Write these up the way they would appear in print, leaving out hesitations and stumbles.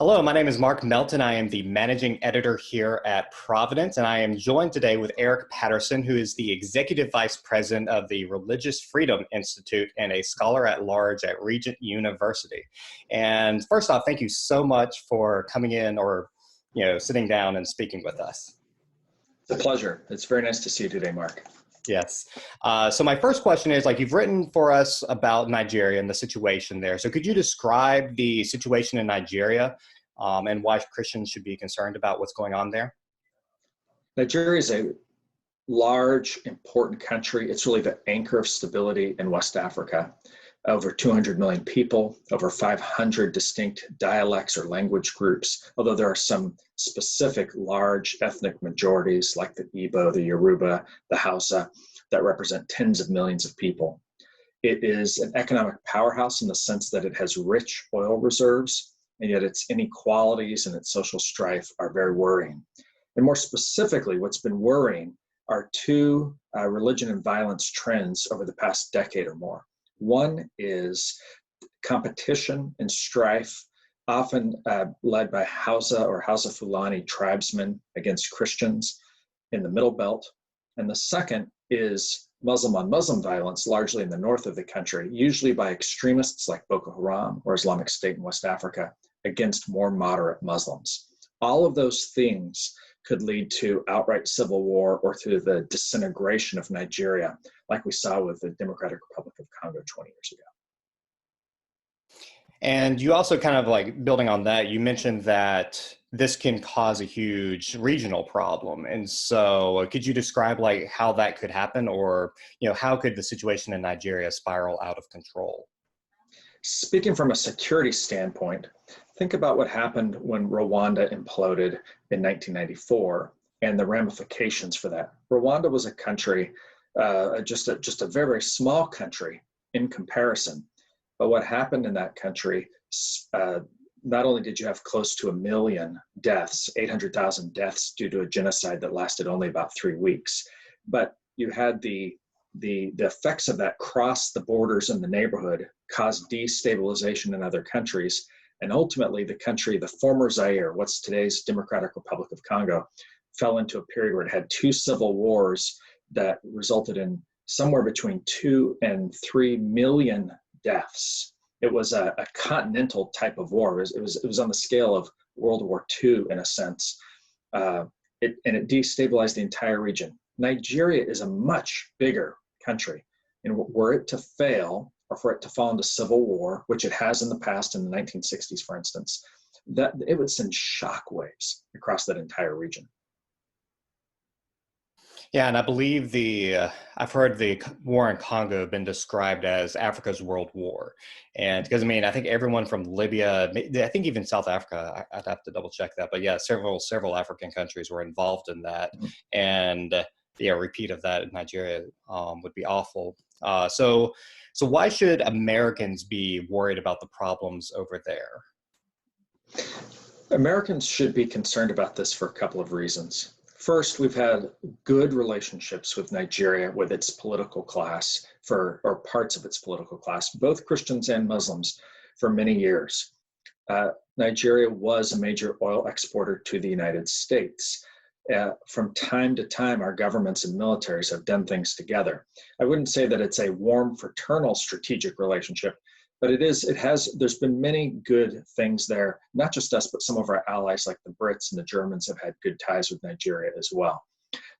Hello, my name is Mark Melton. I am the managing editor here at Providence, and I am joined today with Eric Patterson, who is the executive vice president of the Religious Freedom Institute and a scholar at large at Regent University. And first off, thank you so much for coming in or sitting down and speaking with us. It's a pleasure. It's very nice to see you today, Mark. Yes. So my first question is, you've written for us about Nigeria and the situation there. So could you describe the situation in Nigeria and why Christians should be concerned about what's going on there? Nigeria is a large, important country. It's really the anchor of stability in West Africa. Over 200 million people, over 500 distinct dialects or language groups, although there are some specific large ethnic majorities like the Igbo, the Yoruba, the Hausa, that represent tens of millions of people. It is an economic powerhouse in the sense that it has rich oil reserves, and yet its inequalities and its social strife are very worrying. And more specifically, what's been worrying are two religion and violence trends over the past decade or more. One is competition and strife, often led by Hausa or Hausa Fulani tribesmen against Christians in the Middle Belt. And the second is Muslim on Muslim violence, largely in the north of the country, usually by extremists like Boko Haram or Islamic State in West Africa against more moderate Muslims. All of those things could lead to outright civil war or to the disintegration of Nigeria, like we saw with the Democratic Republic of Congo 20 years ago. And you also building on that, you mentioned that this can cause a huge regional problem. And so could you describe how that could happen, or, how could the situation in Nigeria spiral out of control? Speaking from a security standpoint, think about what happened when Rwanda imploded in 1994 and the ramifications for that. Rwanda was a country, just a very, very small country in comparison. But what happened in that country, not only did you have close to 1 million deaths, 800,000 deaths due to a genocide that lasted only about 3 weeks, but you had the effects of that cross the borders in the neighborhood, caused destabilization in other countries, and ultimately the former Zaire, what's today's Democratic Republic of Congo, fell into a period where it had 2 civil wars that resulted in somewhere between 2 and 3 million deaths. It was a continental type of war. It was on the scale of World War II in a sense, and it destabilized the entire region. Nigeria is a much bigger country, and were it to fail or for it to fall into civil war, which it has in the past in the 1960s, for instance, that it would send shockwaves across that entire region. Yeah, and I believe I've heard the war in Congo been described as Africa's World War. And because, I think everyone from Libya, I think even South Africa, I'd have to double check that. But yeah, several African countries were involved in that. Mm-hmm. And a repeat of that in Nigeria would be awful. So why should Americans be worried about the problems over there? Americans should be concerned about this for a couple of reasons. First, we've had good relationships with Nigeria, with its political class, or parts of its political class, both Christians and Muslims, for many years. Nigeria was a major oil exporter to the United States. From time to time, our governments and militaries have done things together. I wouldn't say that it's a warm, fraternal strategic relationship, but there's been many good things there. Not just us, but some of our allies like the Brits and the Germans have had good ties with Nigeria as well.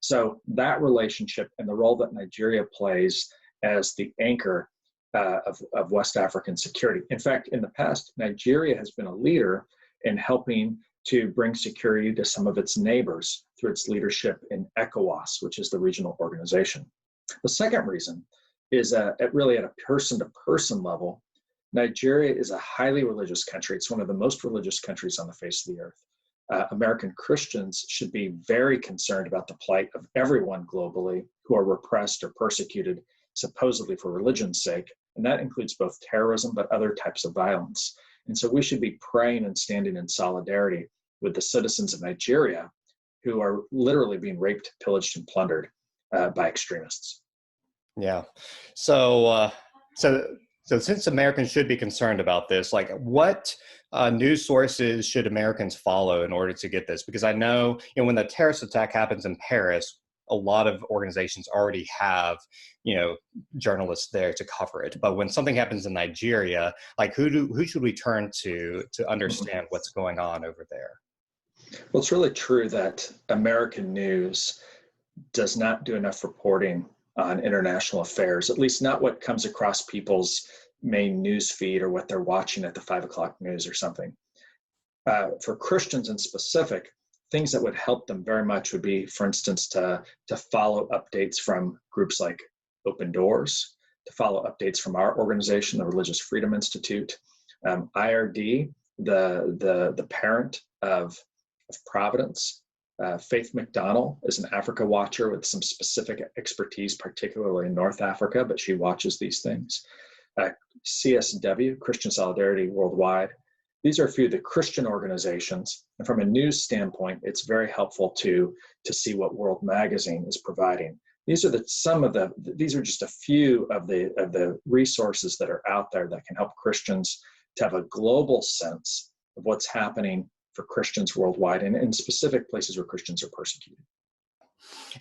So that relationship and the role that Nigeria plays as the anchor of West African security. In fact, in the past, Nigeria has been a leader in helping to bring security to some of its neighbors through its leadership in ECOWAS, which is the regional organization. The second reason is really at a person-to-person level. Nigeria is a highly religious country. It's one of the most religious countries on the face of the earth. American Christians should be very concerned about the plight of everyone globally who are repressed or persecuted, supposedly for religion's sake. And that includes both terrorism, but other types of violence. And so we should be praying and standing in solidarity with the citizens of Nigeria who are literally being raped, pillaged, and plundered by extremists. Yeah. So since Americans should be concerned about this, what news sources should Americans follow in order to get this? Because I know, when the terrorist attack happens in Paris, a lot of organizations already have, journalists there to cover it. But when something happens in Nigeria, like who should we turn to understand what's going on over there? Well, it's really true that American news does not do enough reporting on international affairs, at least not what comes across people's main news feed or what they're watching at the 5 o'clock news or something. For Christians in specific, things that would help them very much would be, for instance, to follow updates from groups like Open Doors, to follow updates from our organization, the Religious Freedom Institute, IRD, the parent of Providence. Faith McDonald is an Africa watcher with some specific expertise, particularly in North Africa, but she watches these things. CSW, Christian Solidarity Worldwide. These are a few of the Christian organizations. And from a news standpoint, it's very helpful to see what World Magazine is providing. These are these are just a few of the resources that are out there that can help Christians to have a global sense of what's happening for Christians worldwide and in specific places where Christians are persecuted.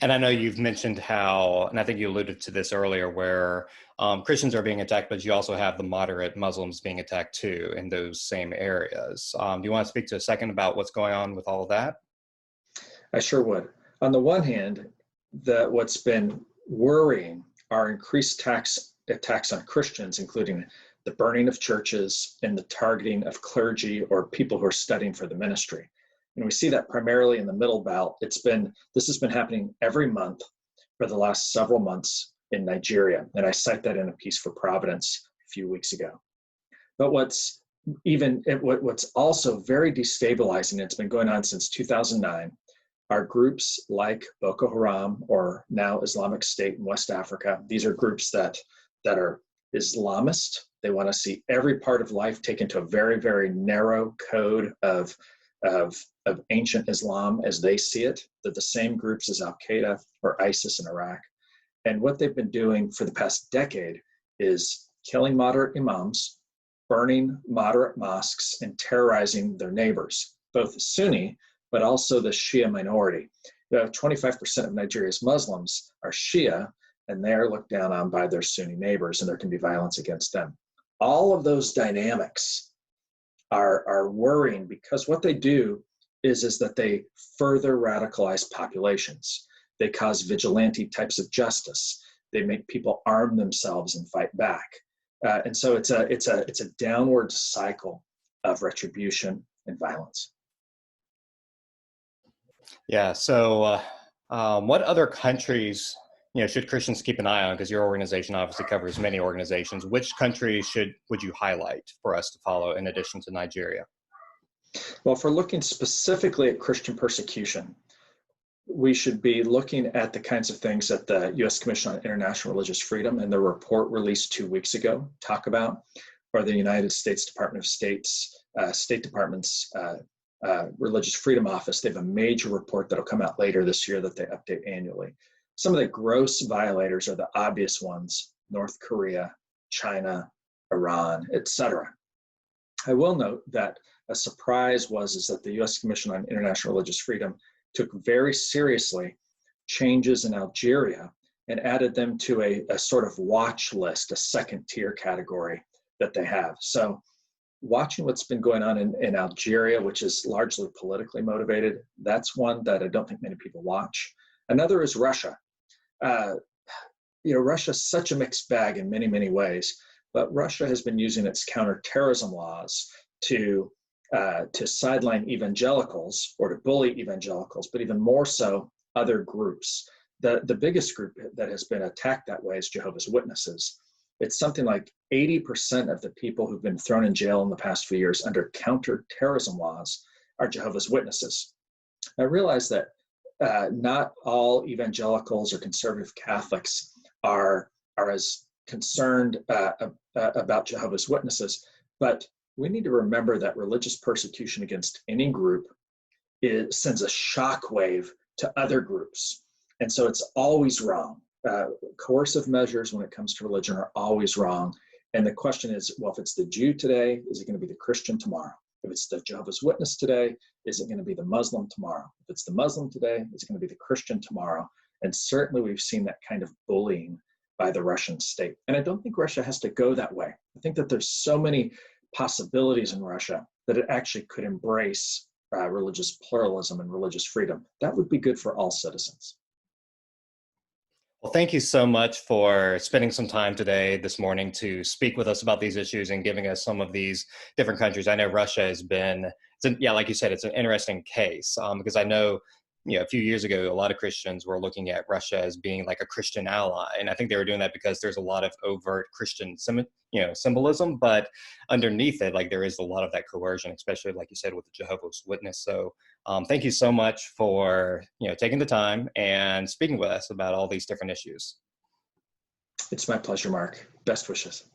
And I know you've mentioned how, and I think you alluded to this earlier, where Christians are being attacked, but you also have the moderate Muslims being attacked too in those same areas. Do you want to speak to a second about what's going on with all of that? I sure would. On the one hand, what's been worrying are increased attacks on Christians, including the burning of churches and the targeting of clergy or people who are studying for the ministry. And we see that primarily in the Middle Belt. This has been happening every month for the last several months in Nigeria. And I cite that in a piece for Providence a few weeks ago. But what's also very destabilizing, it's been going on since 2009, are groups like Boko Haram, or now Islamic State in West Africa. These are groups that are Islamist. They want to see every part of life taken to a very, very narrow code of ancient Islam as they see it. They're the same groups as Al-Qaeda or ISIS in Iraq. And what they've been doing for the past decade is killing moderate imams, burning moderate mosques, and terrorizing their neighbors, both Sunni, but also the Shia minority. 25% of Nigeria's Muslims are Shia, and they're looked down on by their Sunni neighbors, and there can be violence against them. All of those dynamics are worrying, because what they do is that they further radicalize populations. They cause vigilante types of justice. They make people arm themselves and fight back. And so it's a downward cycle of retribution and violence. Yeah. So what other countries, should Christians keep an eye on? Because your organization obviously covers many organizations. Which countries would you highlight for us to follow in addition to Nigeria? Well, if we're looking specifically at Christian persecution, we should be looking at the kinds of things that the U.S. Commission on International Religious Freedom and the report released 2 weeks ago talk about, or the United States Department of State's State Department's Religious Freedom Office. They have a major report that'll come out later this year that they update annually. Some of the gross violators are the obvious ones: North Korea, China, Iran, etc. I will note that a surprise is that the U.S. Commission on International Religious Freedom took very seriously changes in Algeria and added them to a sort of watch list, a second tier category that they have. So watching what's been going on in Algeria, which is largely politically motivated, that's one that I don't think many people watch. Another is Russia. Russia's such a mixed bag in many, many ways, but Russia has been using its counterterrorism laws to sideline evangelicals or to bully evangelicals, but even more so other groups. The biggest group that has been attacked that way is Jehovah's Witnesses. It's something like 80% of the people who've been thrown in jail in the past few years under counterterrorism laws are Jehovah's Witnesses. I realize that not all evangelicals or conservative Catholics are as concerned about Jehovah's Witnesses, but we need to remember that religious persecution against any group sends a shockwave to other groups. And so it's always wrong. Coercive measures when it comes to religion are always wrong. And the question is, well, if it's the Jew today, is it going to be the Christian tomorrow? If it's the Jehovah's Witness today, is it going to be the Muslim tomorrow? If it's the Muslim today, is it going to be the Christian tomorrow? And certainly we've seen that kind of bullying by the Russian state. And I don't think Russia has to go that way. I think that there's so many possibilities in Russia that it actually could embrace religious pluralism and religious freedom. That would be good for all citizens. Well, thank you so much for spending some time today, this morning, to speak with us about these issues and giving us some of these different countries. I know Russia has been, like you said, it's an interesting case because I know, a few years ago, a lot of Christians were looking at Russia as being like a Christian ally, and I think they were doing that because there's a lot of overt Christian, symbolism, but underneath it, like there is a lot of that coercion, especially like you said with the Jehovah's Witness. So thank you so much for taking the time and speaking with us about all these different issues. It's my pleasure, Mark. Best wishes.